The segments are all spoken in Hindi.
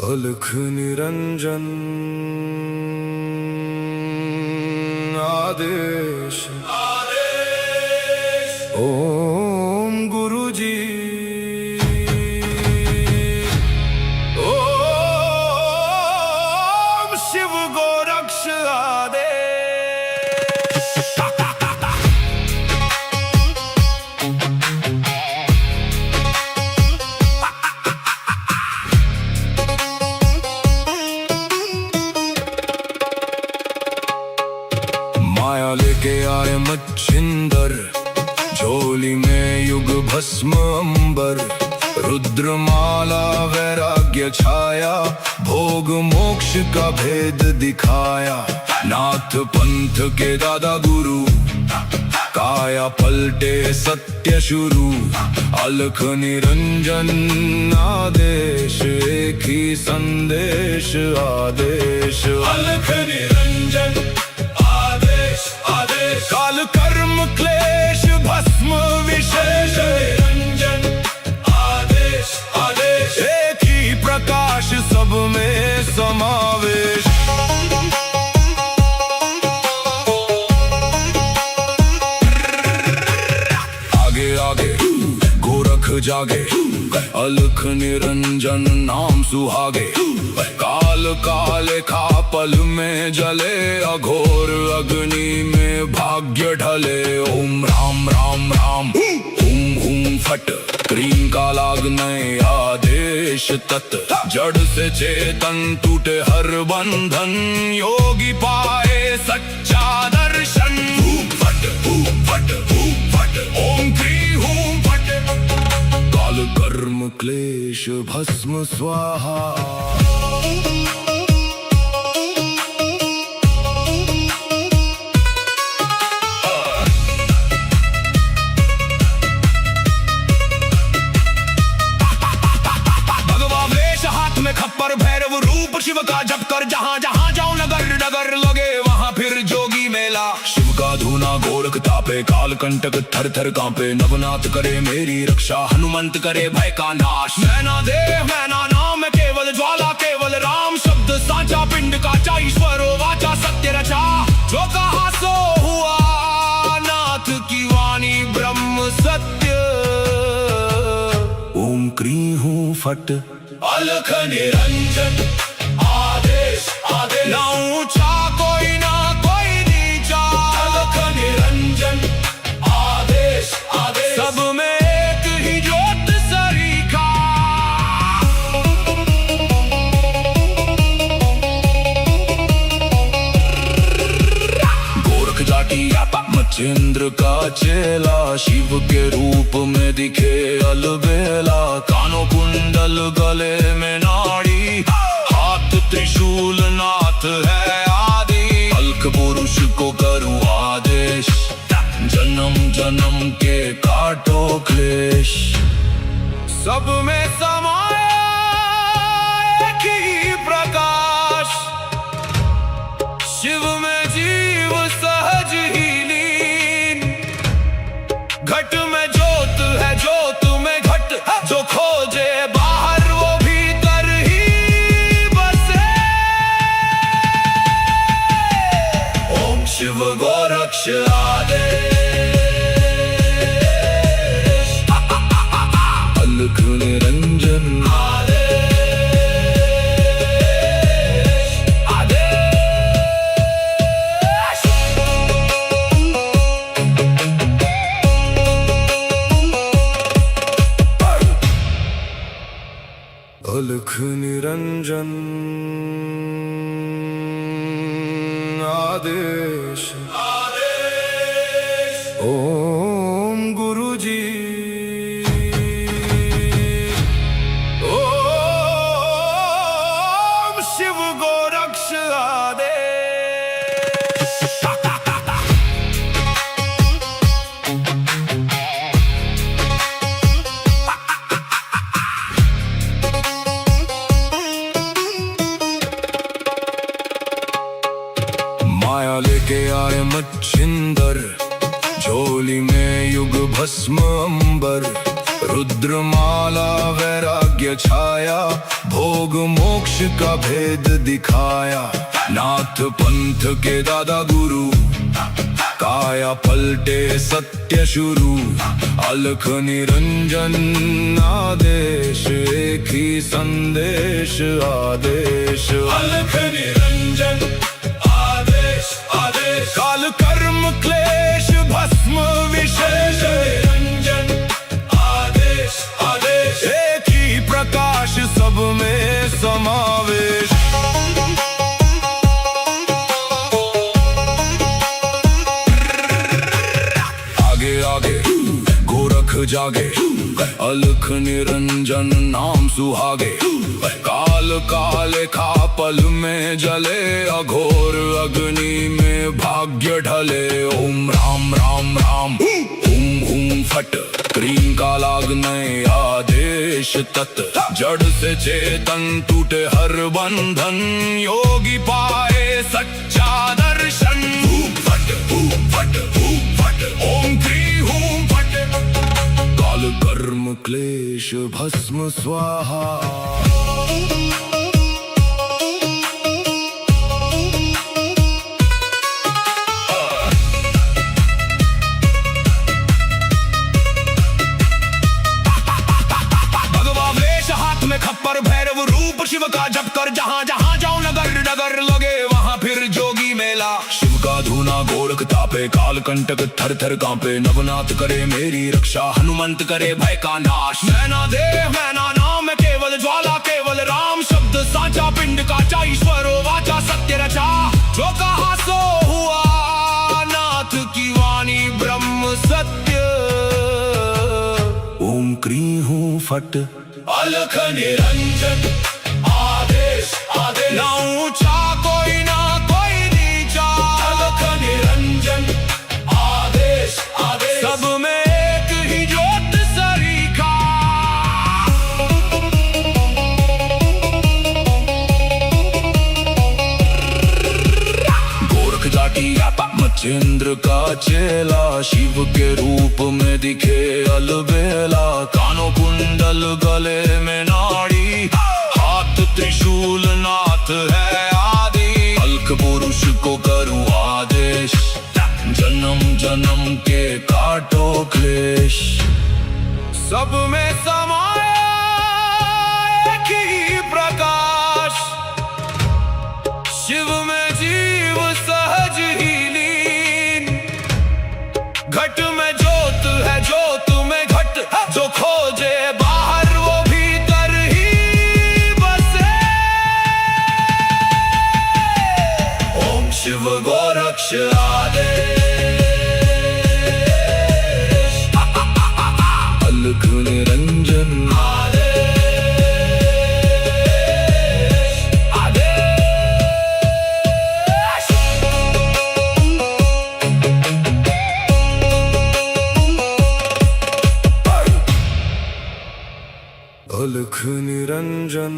अलख निरंजन आदेश ओम गुरुजी ओम शिव गोरक्ष आदेश। माया लेके आए मच्छिंदर, झोली में युग भस्म अंबर। रुद्रमाला वैराग्य छाया, भोग मोक्ष का भेद दिखाया। नाथ पंथ के दादा गुरु, काया पलटे सत्य शुरू। अलख निरंजन आदेश, एक ही संदेश आदेश। अलख निरंजन काल कर्म क्लेश भस्म विशेष। निरंजन आदेश आदेश, एक ही प्रकाश सब में समावेश। आगे आगे गोरख जागे, अलख निरंजन नाम सुहागे। काल काले खा पल में जले, अघोर अग्नि में भाग्य ढले। ओम राम राम राम हुम हुम फट, क्रीम का लागने आदेश तत्। जड़ से चेतन टूटे हर बंधन, योगी पाए सच्चा दर्शन। हुम फट ओम क्री हुम फट, काल कर्म क्लेश भस्म स्वाहा। खप्पर भैरव रूप शिव का जप कर, जहाँ जहाँ जाऊं नगर नगर लगे वहाँ फिर जोगी मेला। शिव का धूना गोरख तापे, काल कंटक थर थर कांपे। नवनाथ करे मेरी रक्षा, हनुमंत करे भय का नाश। मैना देह मैना नाम केवल ज्वाला, केवल राम शब्द साचा। पिंड काचा ईश्वरो वाचा, सत्य रचा। जो कहा सो हुआ, नाथ की वाणी ब्रह्म सत्य। ओम क्री हूँ फट, अलख निरंजन आदेश आदेश। ना ऊंचा कोई ना कोई नीचा, अलख निरंजन आदेश आदेश। सब में एक ही ज्योत सरीखा। गोरख जाटी मच्छिंद्र का चेला, शिव के रूप में दिखे अलबेला। कानों कुंडल गले में नाड़ी, हाथ त्रिशूल नाथ है आदि। अलख पुरुष को करूं आदेश, जन्म जन्म के काटो क्लेश। सब में समाया एक ही प्रकाश, शिव में जीव सहज ही लीन। घट में ज्योत है, ज्योत में घट। जो खोजे बाहर वो भीतर ही बसे। ओम शिव गोरक्ष आदेश। अलख निरंजन आदेश आदेश। अलख निरंजन आदेश ओम गुरुजी ओम शिव गोरक्ष आदेश। माया लेके आए मच्छिंदर, झोली में युग भस्म अंबर। रुद्रमाला वैराग्य वैराग्य छाया, भोग मोक्ष का भेद दिखाया। नाथ पंथ के दादा गुरु, काया पलटे सत्य शुरू। अलख निरंजन आदेश, एक ही संदेश आदेश। अलख निरंजन आदेश आदेश, काल कर्म क्लेश भस्म विशेष। निरंजन आदेश आदेश, एक ही प्रकाश सब में समावेश। आगे आगे गोरख जागे, अलख निरंजन नाम सुहागे। काल काले खा पल में जले, अघोर अग्नि में भाग्य ढले। ओम राम राम राम, हुम हुम फट, क्रीम का लागने आदेश तत्। जड़ से चेतन टूटे हर बंधन, योगी पाए सच्चा दर्शन। हुम फट हुम फट हुम फट, ओम क्री हुम फट। काल कर्म क्लेश भस्म स्वाहा। खप्पर भैरव रूप शिव का जप कर, जहाँ जहाँ जाऊं नगर नगर लगे वहाँ फिर जोगी मेला। शिव का धूना गोरख तापे, काल कंटक थर थर कांपे। नवनाथ करे मेरी रक्षा, हनुमंत करे भय का नाश। मैना देह मैना नाम है केवल ज्वाला, केवल राम शब्द साचा। पिंड काचा ईश्वरो वाचा, सत्य रचा जो कहा सो हुआ। नाथ की वाणी ब्रह्म सत्य। ओम क्री हूँ फट, अलख निरंजन आदेश आदेश। ना ऊंचा कोई ना कोई नीचा, अलख निरंजन आदेश आदेश। सब में एक ही ज्योत सरीखा। गोरख जाटी मच्छिंद्र का चेला, शिव के रूप में दिखे अलबेला। कानों कुंडल गले में नाड़ी, हाथ त्रिशूल नाथ है आदि। अलख पुरुष को करूं आदेश, जन्म जन्म के काटो क्लेश। सब में समाया एक ही प्रकाश, शिव में जीव सहज ही लीन। घट में ज्योत है, ज्योत में घट, जो खोजे बाहर वो भीतर ही बसे। ओम शिव गोरक्ष आदेश, अलख निरंजन आदेश आदेश। अलख निरंजन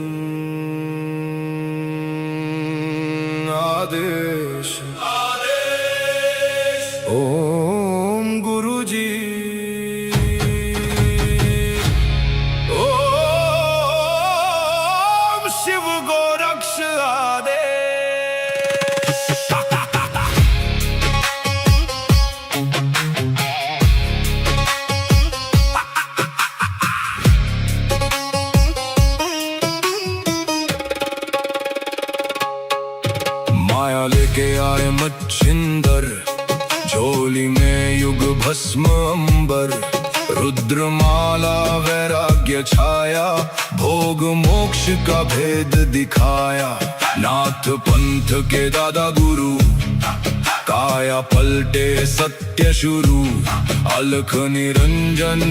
आदेश आदेश। ओम गुरु जी, ओम शिव गोरक्ष आदेश। माया लेके आए मच्छिंदर, झोली में युग भस्म अंबर। रुद्रमाला वैराग्य छाया, भोग मोक्ष का भेद दिखाया। नाथ पंथ के दादा गुरु, काया पलटे सत्य शुरू। अलख निरंजन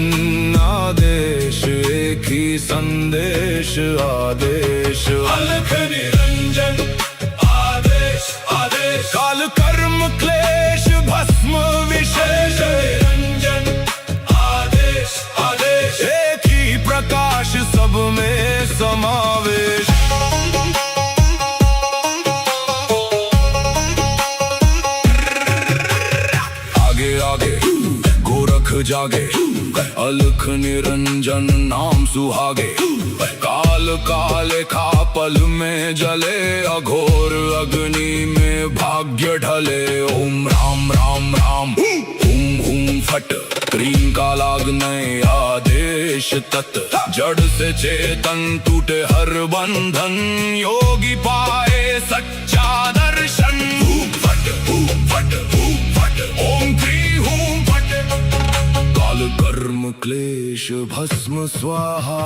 आदेश, एक ही संदेश आदेश। अलख निरंजन आदेश आदेश, काल कर्म क्लेश भस्म विशेष। निरंजन आदेश आदेश, एक ही प्रकाश सब में समावेश। आगे आगे गोरख जागे, अलख निरंजन नाम सुहागे। काल काले खा पल में जले, अघोर अग्नि में भाग्य ढले। ओम राम राम राम हुम हुम फट, क्रीम का लागने आदेश तत्। जड़ से चेतन टूटे हर बंधन, योगी पाए सच्चा दर्शन। हुम फट हुम फट हुम फट, ओम क्री हुम फट। काल कर्म क्लेश भस्म स्वाहा।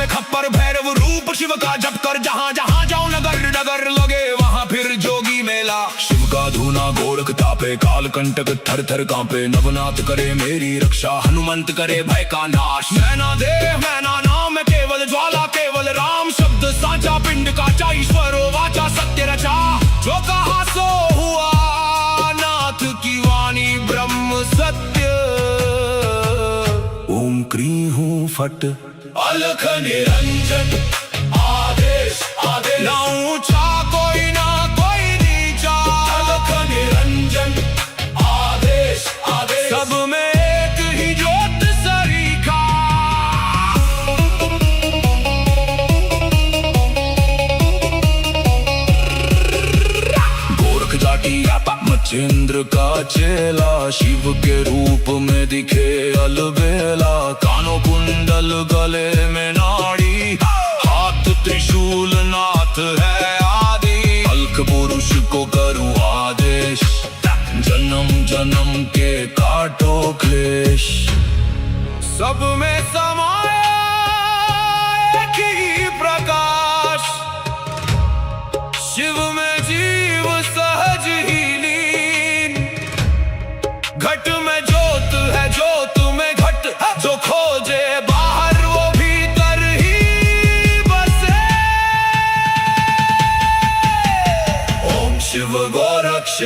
खप्पर भैरव रूप शिव का जप कर, जहाँ जहाँ जाऊं नगर नगर लगे वहाँ फिर जोगी मेला। शिव का धूना गोरख तापे, काल कंटक थर थर कांपे। नवनाथ करे मेरी रक्षा, हनुमंत करे भय का नाश। मैना देह मैना नाम केवल ज्वाला, केवल राम शब्द साचा। पिंड का ईश्वरो वाचा सत्य रचा, जो कहा सो हुआ। नाथ की वाणी ब्रह्म सत्य। ओम क्री हूँ फट, अलख निरंजन आदेश आदेश। ना ऊंचा कोई ना कोई नीचा, अलख निरंजन आदेश आदेश। सब में एक ही ज्योत सरीखा। गोरख जाटी मच्छिंद्र का चेला, शिव के रूप में दिखे अलबेला। कानों कुंडल गले में नाड़ी, हाथ त्रिशूल नाथ है आदि। अलख पुरुष को करूं आदेश, जन्म जन्म के काटो क्लेश। सब में समाया एक ही प्रकाश, शिव में जीव सहज ही लीन। घट में ज्योत है ज्योत में घट, जो खोजे बाहर वो भीतर ही बसे। ओम शिव गोरक्ष